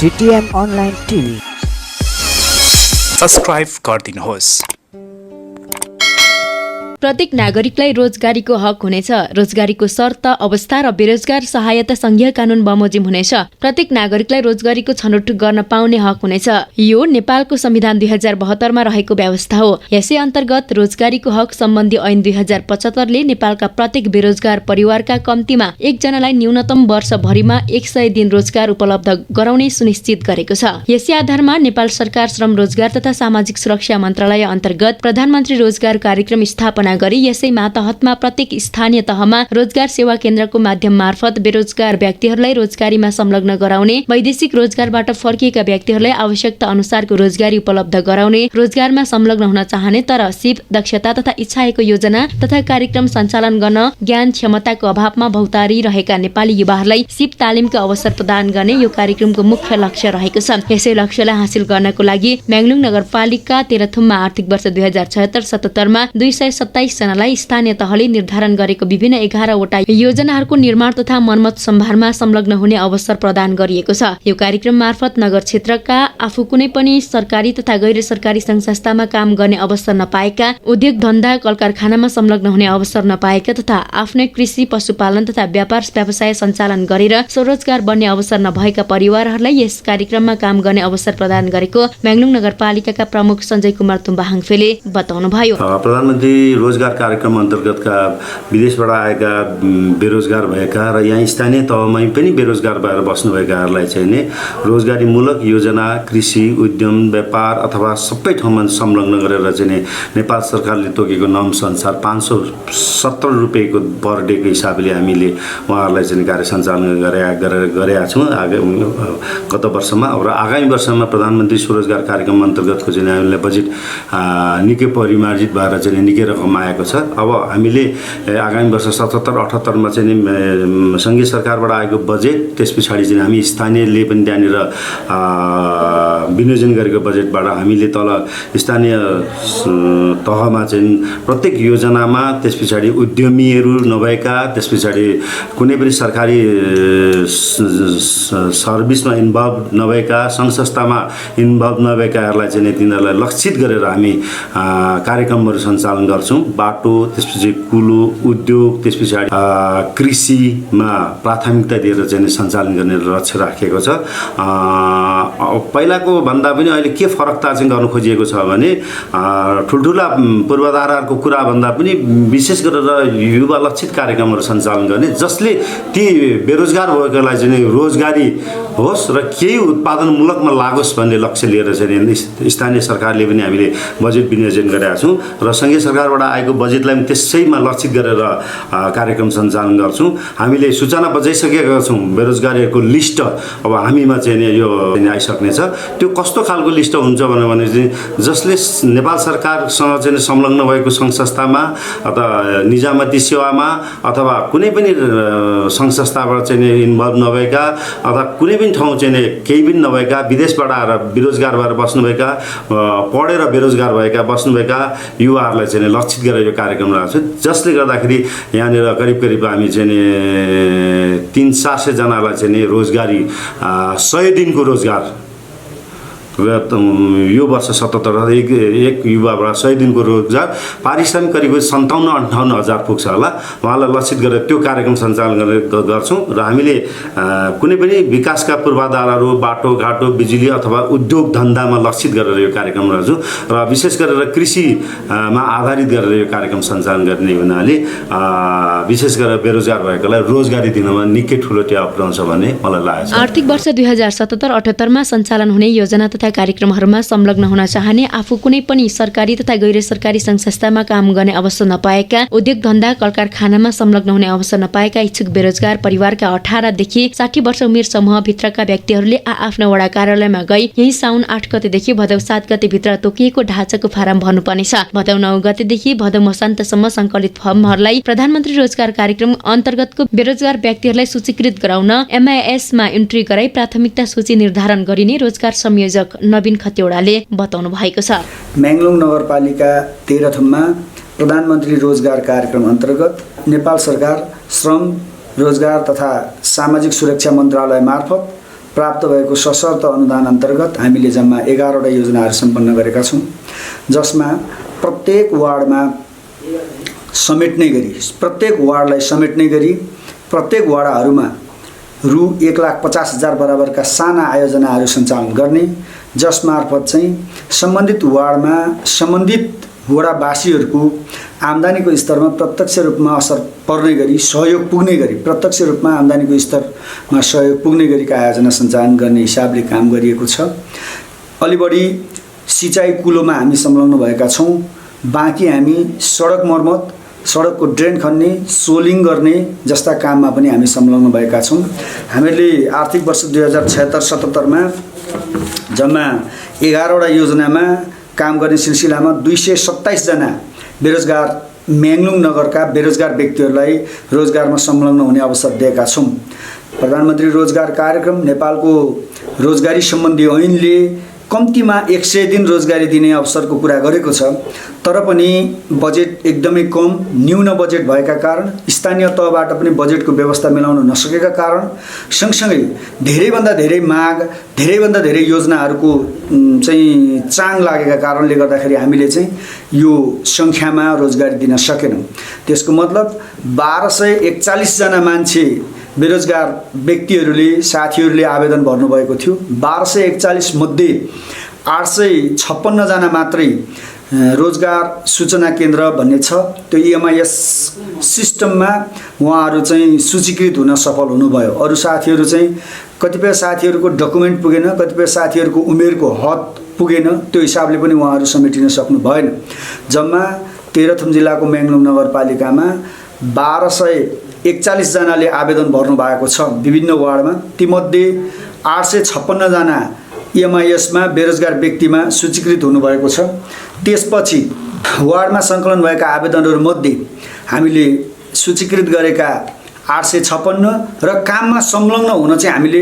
TTM Online TV subscribe गरिदिनुहोस्। प्रत्येक नागरिकलाई रोजगारीको हक हुनेछ। रोजगारीको शर्त, अवस्था र बेरोजगार सहायता संघीय कानून बमोजिम हुनेछ। प्रत्येक नागरिकलाई रोजगारीको छनौट गर्न पाउने हक हुनेछ। यो नेपालको संविधान 2072 मा रहेको व्यवस्था हो। यसै अन्तर्गत रोजगारीको हक सम्बन्धी ऐन 2075 ले नेपालका प्रत्येक बेरोजगार परिवारका कम्तीमा एकजनालाई न्यूनतम वर्षभरिमा 100 दिन रोजगार उपलब्ध गराउने सुनिश्चित गरेको छ। यसै आधारमा नेपाल सरकार श्रम रोजगार तथा सामाजिक सुरक्षा मन्त्रालय अन्तर्गत प्रधानमन्त्री रोजगार कार्यक्रम स्थापना गरी यसै मातहतमा प्रत्येक स्थानीय तहमा रोजगार सेवा केन्द्रको माध्यम मार्फत बेरोजगार व्यक्तिहरूलाई रोजगारीमा संलग्न गराउने, वैदेशिक रोजगारबाट फर्किएका व्यक्तिहरूलाई आवश्यकता अनुसारको रोजगारी उपलब्ध गराउने, रोजगारमा संलग्न हुन चाहने तर सिप, दक्षता तथा इच्छाएको योजना तथा कार्यक्रम सञ्चालन गर्न ज्ञान क्षमताको अभावमा भौतारी रहेका नेपाली युवाहरूलाई सिप तालिमको अवसर प्रदान गर्ने यो कार्यक्रमको मुख्य लक्ष्य रहेको छ। यसै लक्ष्यलाई हासिल गर्नको लागि म्याङ्लुङ नगरपालिका तेह्रथुममा आर्थिक वर्ष 2076-77 मा 227 जनालाई स्थानीय तहले निर्धारण गरेको विभिन्न 11 वटा योजनाहरूको निर्माण तथा मर्मत सम्भारमा संलग्न हुने अवसर प्रदान गरिएको छ। यो कार्यक्रम मार्फत नगर क्षेत्रका आफू कुनै पनि सरकारी तथा गैर सरकारी संघ संस्थामा काम गर्ने अवसर नपाएका, उद्योग धन्दा कल कारखानामा संलग्न हुने अवसर नपाएका तथा आफ्नै कृषि, पशुपालन तथा व्यापार व्यवसाय सञ्चालन गरेर स्वरोजगार बन्ने अवसर नभएका परिवारहरूलाई यस कार्यक्रममा काम गर्ने अवसर प्रदान गरेको म्याङ्लुङ नगरपालिकाका प्रमुख सञ्जय कुमार तुम्बाहाङफेले बताउनुभयो। प्रधानमन्त्री रोजगार कार्यक्रम अन्तर्गतका विदेशबाट आएका बेरोजगार भएका र यहाँ स्थानीय तहमै पनि बेरोजगार भएर बस्नुभएकाहरूलाई चाहिँ नि रोजगारीमूलक योजना, कृषि, उद्यम, व्यापार अथवा सबै ठाउँमा संलग्न गरेर चाहिँ नि नेपाल सरकारले तोकेको नर्म्स अनुसार 570 रुपियाँको पर डेको हिसाबले हामीले उहाँहरूलाई चाहिँ कार्य सञ्चालन गरेका छौँ गत वर्षमा। र आगामी वर्षमा प्रधानमन्त्री स्वरोजगार कार्यक्रम अन्तर्गतको चाहिँ हामीलाई बजेट निकै परिमार्जित भएर चाहिँ निकै रकम आएको छ। अब हामीले आगामी वर्ष 77-78 मा चाहिँ नि सङ्घीय सरकारबाट आएको बजेट, त्यस पछाडि चाहिँ हामी स्थानीयले पनि त्यहाँनिर विनियोजन गरेको बजेटबाट हामीले तल स्थानीय तहमा चाहिँ प्रत्येक योजनामा, त्यस पछाडि उद्यमीहरू नभएका, त्यस पछाडि कुनै पनि सरकारी सर्भिसमा इन्भल्भ नभएका, सङ्घ संस्थामा इन्भल्भ नभएकाहरूलाई चाहिँ तिनीहरूलाई लक्षित गरेर हामी कार्यक्रमहरू सञ्चालन गर्छौँ। बाटो, त्यसपछि कुलो, उद्योग, त्यस पछाडि कृषिमा प्राथमिकता दिएर चाहिँ सञ्चालन गर्ने लक्ष्य राखेको छ। पहिलाको भन्दा पनि अहिले के फरकता चाहिँ गर्नु खोजिएको छ भने ठुल्ठुला पूर्वाधारहरूको कुरा भन्दा पनि विशेष गरेर युवा लक्षित कार्यक्रमहरू सञ्चालन गर्ने, जसले ती बेरोजगार भएकोलाई चाहिँ रोजगारी होस् र केही उत्पादनमूलकमा लागोस् भन्ने लक्ष्य लिएर चाहिँ स्थानीय सरकारले पनि हामीले बजेट विनियोजन गरेका छौँ र सङ्घीय सरकारबाट आएको बजेटलाई पनि त्यसैमा लक्षित गरेर कार्यक्रम सञ्चालन गर्छौँ। हामीले सूचना बजाइसकेका छौँ बेरोजगारीहरूको लिस्ट अब हामीमा चाहिँ यो आइसक्नेछ। त्यो कस्तो खालको लिस्ट हुन्छ भने चाहिँ जसले नेपाल सरकारसँग चाहिँ संलग्न भएको सङ्घ संस्थामा अथवा निजामती सेवामा अथवा कुनै पनि सङ्घ संस्थाबाट चाहिँ इन्भल्भ नभएका अथवा कुनै पनि ठाउँ चाहिँ केही पनि नभएका, विदेशबाट आएर बेरोजगार भएर बस्नुभएका, पढेर बेरोजगार भएका बस्नुभएका युवाहरूलाई चाहिँ लक्षित गरेर यो कार्यक्रम राख्छौँ, जसले गर्दाखेरि यहाँनिर करिब हामी चाहिँ 300-400 जनालाई चाहिँ रोजगारी 100 दिनको रोजगार यो वर्ष 77 एक युवाबाट 100 दिनको रोजगार पारिश्रमिक करिब 57-58 हजार पुग्छ होला। उहाँलाई लक्षित गरेर त्यो कार्यक्रम सञ्चालन गर्छौँ र हामीले कुनै पनि विकासका पूर्वाधारहरू, बाटोघाटो, बिजुली अथवा उद्योग धन्दामा लक्षित गरेर यो कार्यक्रम गर्छौँ र विशेष गरेर कृषिमा आधारित गरेर यो कार्यक्रम सञ्चालन गर्ने हुनाले विशेष गरेर बेरोजगार भएकोलाई रोजगारी दिनमा निकै ठुलो टेवा पुर्याउँछ भन्ने मलाई लागेको छ। आर्थिक वर्ष 2077-78 मा सञ्चालन हुने योजना तथा कार्यक्रमहरूमा संलग्न हुन चाहने, आफू कुनै पनि सरकारी तथा गैर सरकारी संघ संस्थामा काम गर्ने अवसर नपाएका, उद्योग धन्दा कल कारखानामा संलग्न हुने अवसर नपाएका इच्छुक बेरोजगार परिवारका 18 देखि 60 वर्ष उमेर समूहभित्रका व्यक्तिहरूले आफ्नो वडा कार्यालयमा गई यही साउन 8 गतेदेखि भदौ 7 गते भित्र तोकिएको ढाँचाको फारम भर्नुपर्नेछ। भदौ 9 गतेदेखि भदौ मसान्तसम्म सङ्कलित फर्महरूलाई प्रधानमन्त्री रोजगार कार्यक्रम अन्तर्गतको बेरोजगार व्यक्तिहरूलाई सूचीकृत गराउन MIS मा इन्ट्री गराई प्राथमिकता सूची निर्धारण गरिने रोजगार संयोजक नवीन खतिवडाले बताउनु भएको छ। म्याङ्लुङ नगरपालिका तेह्रथुममा प्रधानमन्त्री रोजगार कार्यक्रम अन्तर्गत नेपाल सरकार श्रम रोजगार तथा सामाजिक सुरक्षा मन्त्रालय मार्फत प्राप्त भएको सशर्त अनुदान अन्तर्गत हामीले जम्मा 11वटा योजनाहरू सम्पन्न गरेका छौँ, जसमा प्रत्येक वार्डमा समेट्ने गरी प्रत्येक वार्डलाई समेट्ने गरी प्रत्येक वडाहरूमा रु 1,50,000 बराबरका साना आयोजनाहरू सञ्चालन गर्ने, जसमार्फत चाहिँ सम्बन्धित वार्डमा सम्बन्धित वडावासीहरूको आम्दानीको स्तरमा प्रत्यक्ष रूपमा असर पर्ने गरी सहयोग पुग्ने गरी प्रत्यक्ष रूपमा आम्दानीको स्तरमा सहयोग पुग्ने गरीका आयोजना सञ्चालन गर्ने हिसाबले काम गरिएको छ। अलि बढी सिँचाइ कुलोमा हामी संलग्न भएका छौँ। बाँकी हामी सडक मर्मत, सडकको ड्रेन खन्ने, सोलिङ गर्ने जस्ता काममा पनि हामी संलग्न भएका छौँ। हामीले आर्थिक वर्ष 2076-77मा जम्मा 11वटा योजनामा काम गर्ने सिलसिलामा 227 जना बेरोजगार म्याङ्लुङ नगरका बेरोजगार व्यक्तिहरूलाई रोजगारमा संलग्न हुने अवसर दिएका छौँ। प्रधानमन्त्री रोजगार कार्यक्रम नेपालको रोजगारी सम्बन्धी ऐनले कम्तीमा 100 दिन रोजगारी दिने अवसरको कुरा गरेको छ, तर पनि बजेट एकदमै कम, न्यून बजेट भएका कारण, स्थानीय तहबाट पनि बजेटको व्यवस्था मिलाउन नसकेका कारण, सँगसँगै धेरैभन्दा धेरै माग, धेरैभन्दा धेरै योजनाहरूको चाहिँ चाङ लागेका कारणले गर्दाखेरि हामीले चाहिँ यो सङ्ख्यामा रोजगारी दिन सकेनौँ। त्यसको मतलब 1241 जना मान्छे बेरोजगार व्यक्तिहरूले साथीहरूले आवेदन भर्नुभएको थियो। 1241 मध्ये 856 जना मात्रै रोजगार सूचना केन्द्र भन्ने छ त्यो EMIS सिस्टममा उहाँहरू चाहिँ सूचीकृत हुन सफल हुनुभयो। अरू साथीहरू चाहिँ कतिपय साथीहरूको डकुमेन्ट पुगेन, कतिपय साथीहरूको उमेरको हद पुगेन, त्यो हिसाबले पनि उहाँहरू समेटिन सक्नु भएन। जम्मा तेह्रथुम जिल्लाको म्याङ्लुङ नगरपालिकामा 1241 जनाले आवेदन भर्नु भएको छ विभिन्न वार्डमा। तीमध्ये 856 जना EMISमा बेरोजगार व्यक्तिमा सूचीकृत हुनुभएको छ। त्यसपछि वार्डमा सङ्कलन भएका आवेदनहरूमध्ये हामीले सूचीकृत गरेका 856 र काममा संलग्न हुन चाहिँ हामीले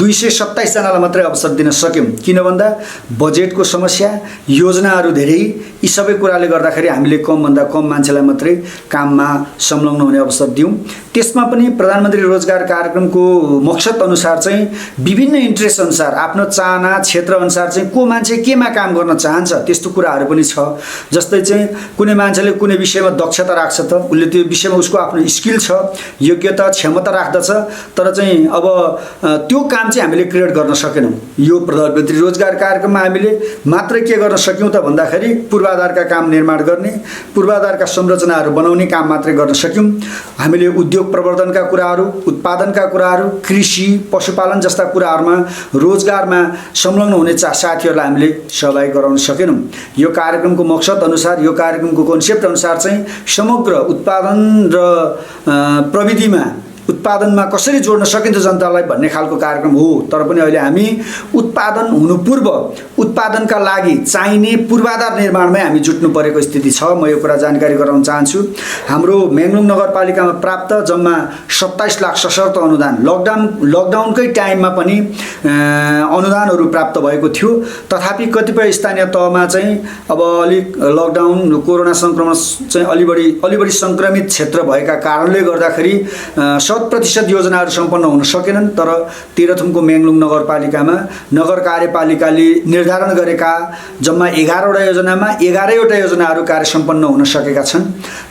227 जनालाई मात्रै अवसर दिन सक्यौँ। किन भन्दा बजेटको समस्या, योजनाहरू धेरै, यी सबै कुराले गर्दाखेरि हामीले कमभन्दा कम मान्छेलाई मात्रै काममा संलग्न हुने अवसर दियौँ। त्यसमा पनि प्रधानमन्त्री रोजगार कार्यक्रमको मकसद अनुसार चाहिँ विभिन्न इन्ट्रेस्ट अनुसार आफ्नो चाहना क्षेत्र अनुसार चाहिँ को मान्छे केमा काम गर्न चाहन्छ त्यस्तो कुराहरू पनि छ। जस्तै चाहिँ कुनै मान्छेले कुनै विषयमा दक्षता राख्छ त उसले त्यो विषयमा उसको आफ्नो स्किल छ, योग्यता क्षमता राख्दछ, तर चाहिँ अब त्यो काम चाहिँ हामीले क्रिएट गर्न सकेनौँ। यो प्रधानमन्त्री रोजगार कार्यक्रममा हामीले मात्रै के गर्न सक्यौँ त भन्दाखेरि पूर्वाधारका काम निर्माण गर्ने, पूर्वाधारका संरचनाहरू बनाउने काम मात्रै गर्न सक्यौँ। हामीले उद्योग प्रवर्धनका कुराहरू, उत्पादनका कुराहरू, कृषि, पशुपालन जस्ता कुराहरूमा रोजगारमा संलग्न हुने साथीहरूलाई हामीले सहभागी गराउन सकेनौँ। यो कार्यक्रमको मकसद अनुसार, यो कार्यक्रमको कन्सेप्ट अनुसार चाहिँ समग्र उत्पादन र प्रविधिमा उत्पादनमा कसरी जोड्न सकिन्छ जनतालाई भन्ने खालको कार्यक्रम हो। तर पनि अहिले हामी उत्पादन हुनु पूर्व उत्पादनका लागि चाहिने पूर्वाधार निर्माणमै हामी जुट्नु परेको स्थिति छ। म यो कुरा जानकारी गराउन चाहन्छु। हाम्रो म्याङ्लुङ नगरपालिकामा प्राप्त जम्मा 27 लाख सशर्त अनुदान लकडाउनकै टाइममा पनि अनुदानहरू प्राप्त भएको थियो। तथापि कतिपय स्थानीय तहमा चाहिँ अब अलिक लकडाउन कोरोना सङ्क्रमण चाहिँ अलि बढी सङ्क्रमित क्षेत्र भएका कारणले गर्दाखेरि 100% योजनाहरू सम्पन्न हुन सकेनन्। तर तेह्रथुमको म्याङ्लुङ नगरपालिकामा नगर कार्यपालिकाले निर्धारण गरेका जम्मा 11वटा योजनामा 11वटा योजनाहरू कार्य सम्पन्न हुन सकेका छन्।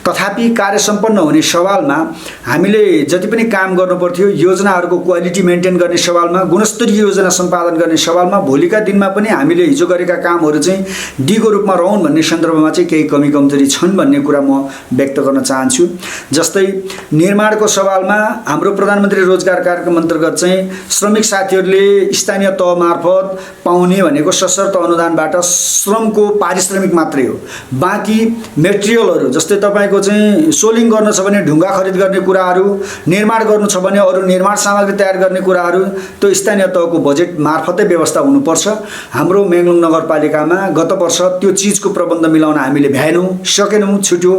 तथापि कार्य सम्पन्न हुने सवालमा हामीले जति पनि काम गर्नुपर्थ्यो, योजनाहरूको क्वालिटी मेन्टेन गर्ने सवालमा, गुणस्तरीय योजना सम्पादन गर्ने सवालमा भोलिका दिनमा पनि हामीले हिजो गरेका कामहरू चाहिँ डीको रूपमा रहन् भन्ने सन्दर्भमा चाहिँ केही कमी कमजोरी छन् भन्ने कुरा म व्यक्त गर्न चाहन्छु। जस्तै निर्माणको सवालमा हाम्रो प्रधानमन्त्री रोजगार कार्यक्रम अन्तर्गत चाहिँ श्रमिक साथीहरूले स्थानीय तह मार्फत पाउने भनेको सशर्त अनुदानबाट श्रमको पारिश्रमिक मात्रै हो। बाँकी मेटेरियलहरू जस्तै तपाईँको चाहिँ सोलिङ गर्नु छ भने ढुङ्गा खरिद गर्ने कुराहरू, निर्माण गर्नु छ भने अरू निर्माण सामग्री तयार गर्ने कुराहरू त्यो स्थानीय तहको बजेट मार्फतै व्यवस्था हुनुपर्छ। हाम्रो म्याङ्लुङ नगरपालिकामा गत वर्ष त्यो चिजको प्रबन्ध मिलाउन हामीले भ्याएनौँ, सकेनौँ, छुट्यो।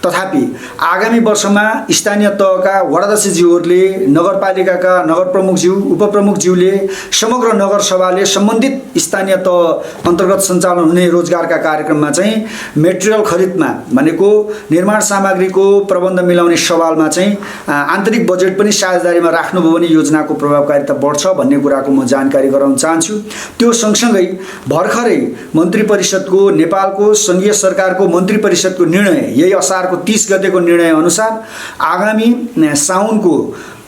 तथापि आगामी वर्षमा स्थानीय तहका वडाध्यक्ष सदस्यज्यूहरूले, नगरपालिकाका नगर प्रमुखज्यू, उपप्रमुखज्यूले, समग्र नगरसभाले सम्बन्धित स्थानीय तह अन्तर्गत सञ्चालन हुने रोजगारका कार्यक्रममा चाहिँ मेटेरियल खरिदमा भनेको निर्माण सामग्रीको प्रबन्ध मिलाउने सवालमा चाहिँ आन्तरिक बजेट पनि साझेदारीमा राख्नुभयो भने योजनाको प्रभावकारिता बढ्छ भन्ने कुराको म जानकारी गराउन चाहन्छु। त्यो सँगसँगै भर्खरै मन्त्री परिषदको, नेपालको सङ्घीय सरकारको मन्त्री परिषदको निर्णय, यही असारको 30 गतेको निर्णय अनुसार आगामी साउनको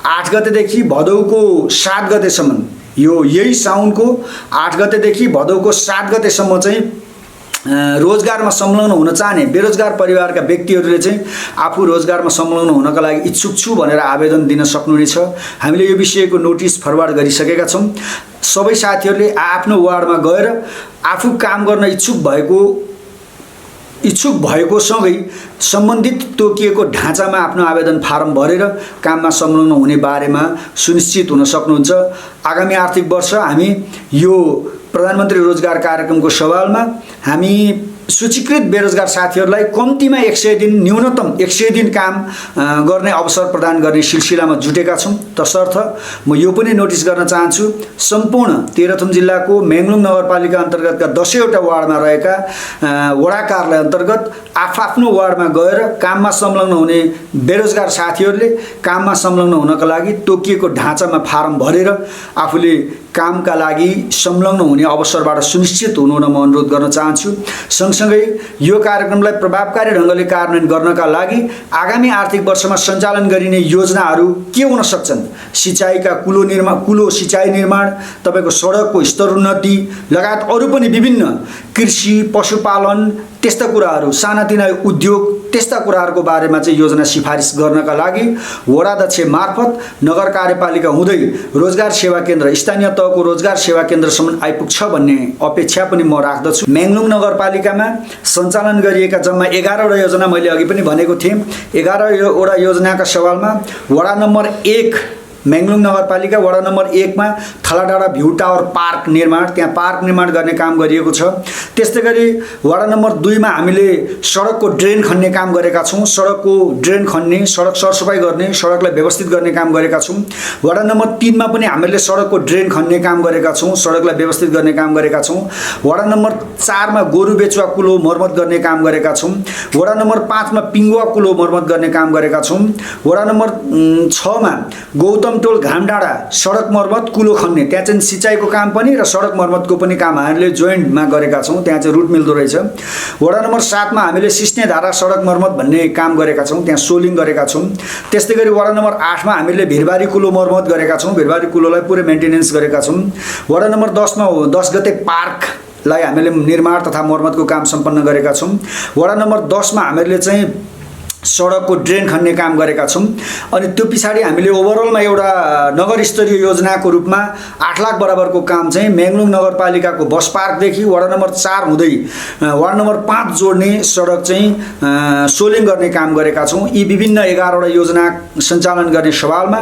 8 गतेदेखि भदौको 7 गतेसम्म, यही साउनको 8 गतेदेखि भदौको 7 गतेसम्म चाहिँ रोजगारमा संलग्न हुन चाहने बेरोजगार परिवारका व्यक्तिहरूले चाहिँ आफू रोजगारमा संलग्न हुनका लागि इच्छुक छु भनेर आवेदन दिन सक्नुहुनेछ। हामीले यो विषयको नोटिस फरवार्ड गरिसकेका छौँ। सबै साथीहरूले आफ्नो वार्डमा गएर आफू काम गर्न इच्छुक भएको सँगै सम्बन्धित तोकिएको ढाँचामा आफ्नो आवेदन फारम भरेर काममा संलग्न हुने बारेमा सुनिश्चित हुन सक्नुहुन्छ। आगामी आर्थिक वर्ष हामी यो प्रधानमन्त्री रोजगार कार्यक्रमको सवालमा हामी सूचीकृत बेरोजगार साथीहरूलाई कम्तीमा 100 दिन, न्यूनतम 100 दिन काम गर्ने अवसर प्रदान गर्ने सिलसिलामा जुटेका छौँ। तसर्थ म यो पनि नोटिस गर्न चाहन्छु, सम्पूर्ण तेह्रथुम जिल्लाको मेङलुङ नगरपालिका अन्तर्गतका 10वटा वार्डमा रहेका वडा कार्यालय अन्तर्गत आफ्नो वार्डमा गएर काममा संलग्न हुने बेरोजगार साथीहरूले काममा संलग्न हुनका लागि तोकिएको ढाँचामा फारम भरेर आफूले कामका लागि संलग्न हुने अवसरबाट सुनिश्चित हुनु म अनुरोध गर्न चाहन्छु। सँगसँगै यो कार्यक्रमलाई प्रभावकारी ढङ्गले कार्यान्वयन गर्नका लागि आगामी आर्थिक वर्षमा सञ्चालन गरिने योजनाहरू के हुन सक्छन्? सिँचाइका कुलो सिँचाइ निर्माण, तपाईँको सडकको स्तरोन्नति लगायत अरू पनि विभिन्न कृषि, पशुपालन, त्यस्ता कुराहरू, सानातिना उद्योग, त्यस्ता कुराहरूको बारेमा चाहिँ योजना सिफारिस गर्नका लागि वडाध्यक्ष मार्फत नगर कार्यपालिका हुँदै रोजगार सेवा केन्द्र, स्थानीय तहको रोजगार सेवा केन्द्रसम्म आइपुग्छ भन्ने अपेक्षा पनि म राख्दछु। मेङलुङ नगरपालिकामा सञ्चालन गरिएका जम्मा 11वटा योजना, मैले अघि पनि भनेको थिएँ, 11वटा योजनाका सवालमा वडा नम्बर 1 मेङलुङ नगरपालिका वडा नम्बर 1 मा थलाडाँडा भ्यू टावर पार्क निर्माण, त्यहाँ पार्क निर्माण गर्ने काम गरिएको छ। त्यस्तै गरी वडा नम्बर 2 मा हामीले सडकको ड्रेन खन्ने काम गरेका छौँ। सडकको ड्रेन खन्ने, सडक सरसफाइ गर्ने, सडकलाई व्यवस्थित गर्ने काम गरेका छौँ। वडा नम्बर 3 मा पनि हामीले सडकको ड्रेन खन्ने काम गरेका छौँ, सडकलाई व्यवस्थित गर्ने काम गरेका छौँ। वडा नम्बर 4 मा गोरु बेचुवा कुलो मर्मत गर्ने काम गरेका छौँ। वडा नम्बर 5 मा पिङ्गुवा कुलो मर्मत गर्ने काम गरेका छौँ। वडा नम्बर 6 मा गौतम टोल घामडाँडा सडक मर्मत कुलो खन्ने, त्यहाँ चाहिँ सिँचाइको काम पनि र सडक मर्मतको पनि काम हामीले जोइन्टमा गरेका छौँ, त्यहाँ चाहिँ रुट मिल्दो रहेछ। वडा नम्बर 7 मा हामीले सिस्ने धारा सडक मर्मत भन्ने काम गरेका छौँ, त्यहाँ सोलिङ गरेका छौँ। त्यस्तै गरी वडा नम्बर 8 मा हामीले भिरबारी कुलो मर्मत गरेका छौँ, भिरबारी कुलोलाई पुरै मेन्टेनेन्स गरेका छौँ। वडा नम्बर 10 मा 10 गते पार्कलाई हामीले निर्माण तथा मर्मतको काम सम्पन्न गरेका छौँ। वडा नम्बर 10 मा हामीले चाहिँ सडकको ड्रेन खन्ने काम गरेका छौँ। अनि त्यो पछाडि हामीले ओभरअलमा एउटा नगर स्तरीय योजनाको रूपमा 8 लाख बराबरको काम चाहिँ मेङलुङ नगरपालिकाको बस पार्कदेखि वडा नम्बर 4 हुँदै वार्ड नम्बर 5 जोड्ने सडक चाहिँ सोलिङ गर्ने काम गरेका छौँ। यी विभिन्न 11वटा योजना सञ्चालन गर्ने सवालमा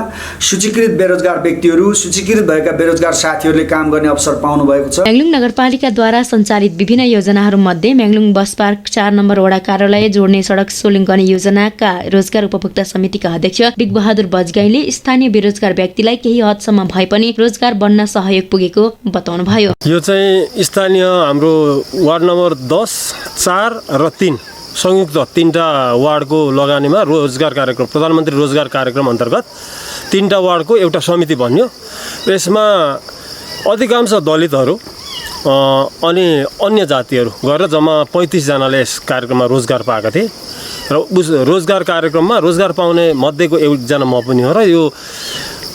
सूचीकृत बेरोजगार व्यक्तिहरू, सूचीकृत भएका बेरोजगार साथीहरूले काम गर्ने अवसर पाउनु भएको छ। मेङलुङ नगरपालिकाद्वारा सञ्चालित विभिन्न योजनाहरूमध्ये मेङलुङ बस पार्क 4 नम्बर वडा कार्यालय जोड्ने सडक सोलिङ गर्ने योजनाका रोजगार उपभोक्ता समितिका अध्यक्ष बिगबहादुर बजगाईले स्थानीय बेरोजगार व्यक्तिलाई केही हदसम्म भए पनि रोजगार बन्न सहयोग पुगेको बताउनुभयो। यो चाहिँ स्थानीय हाम्रो वार्ड नम्बर 10, 4 र 3 संयुक्त 3टा वार्डको लगानीमा रोजगार कार्यक्रम, प्रधानमन्त्री रोजगार कार्यक्रम अन्तर्गत 3टा वार्डको एउटा समिति बन्यो। यसमा अधिकांश दलितहरू अनि अन्य जातिहरू गरेर जम्मा 35 जनाले यस कार्यक्रममा रोजगार पाएका थिए र उस रोजगार कार्यक्रममा रोजगार पाउने मध्येको एकजना म पनि हो र यो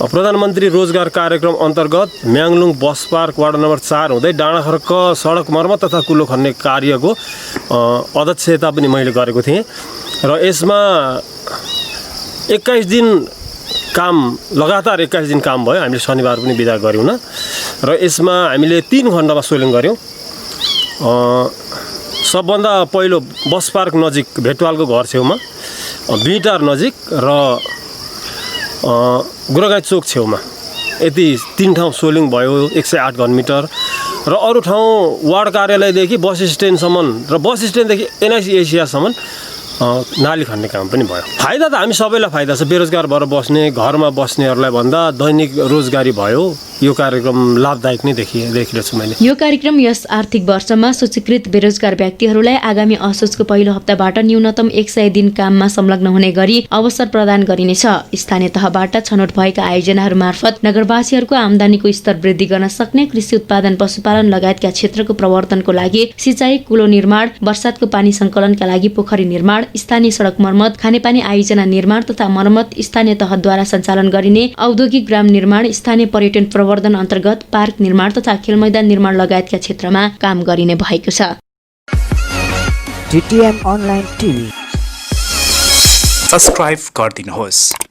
प्रधानमन्त्री रोजगार कार्यक्रम अन्तर्गत म्याङलुङ बस पार्क वार्ड नम्बर 4 हुँदै डाँडाखर्क सडक मर्मत तथा कुलो खन्ने कार्यको अध्यक्षता पनि मैले गरेको थिएँ र यसमा 21 दिन काम, लगातार 21 दिन काम भयो। हामीले शनिबार पनि बिदा गऱ्यौँ न र यसमा हामीले 3 खण्डमा सोलिङ गऱ्यौँ। सबभन्दा पहिलो बस पार्क नजिक भेटवालको घर छेउमा, बिटार नजिक र गुरागाई चोक छेउमा, यति 3 ठाउँ सोलिङ भयो 108 घनमिटर र अरू ठाउँ वार्ड कार्यालयदेखि बस स्ट्यान्डसम्म र बस स्ट्यान्डदेखि एनआइसी एसियासम्म नाली खन्ने काम पनि भयो। फाइदा त हामी सबैलाई फाइदा छ। बेरोजगार भएर बस्ने, घरमा बस्नेहरूलाई भन्दा दैनिक रोजगारी भयो। यो कार्यक्रम लाभदायक नै देखिरहेको छु मैले। यो कार्यक्रम यस आर्थिक वर्षमा सूचीकृत बेरोजगार व्यक्तिहरूलाई आगामी असोजको पहिलो हप्ताबाट न्यूनतम 100 दिन काममा संलग्न हुने गरी अवसर प्रदान गरिनेछ। स्थानीय तहबाट छनौट भएका आयोजनाहरू मार्फत नगरवासीहरूको आमदानीको स्तर वृद्धि गर्न सक्ने कृषि उत्पादन, पशुपालन लगायतका क्षेत्रको प्रवर्धनको लागि सिँचाइ, कुलो निर्माण, वर्षातको पानी सङ्कलनका लागि पोखरी निर्माण, स्थानीय सडक मर्मत, खानेपानी आयोजना निर्माण तथा मर्मत, स्थानीय तहद्वारा सञ्चालन गरिने औद्योगिक ग्राम निर्माण, स्थानीय पर्यटन प्रवर्धन अन्तर्गत पार्क निर्माण तथा खेलमैदान निर्माण लगायतका क्षेत्रमा काम गरिने भएको छ। TTM Online TV सब्स्क्राइब गरिदिनुहोस्।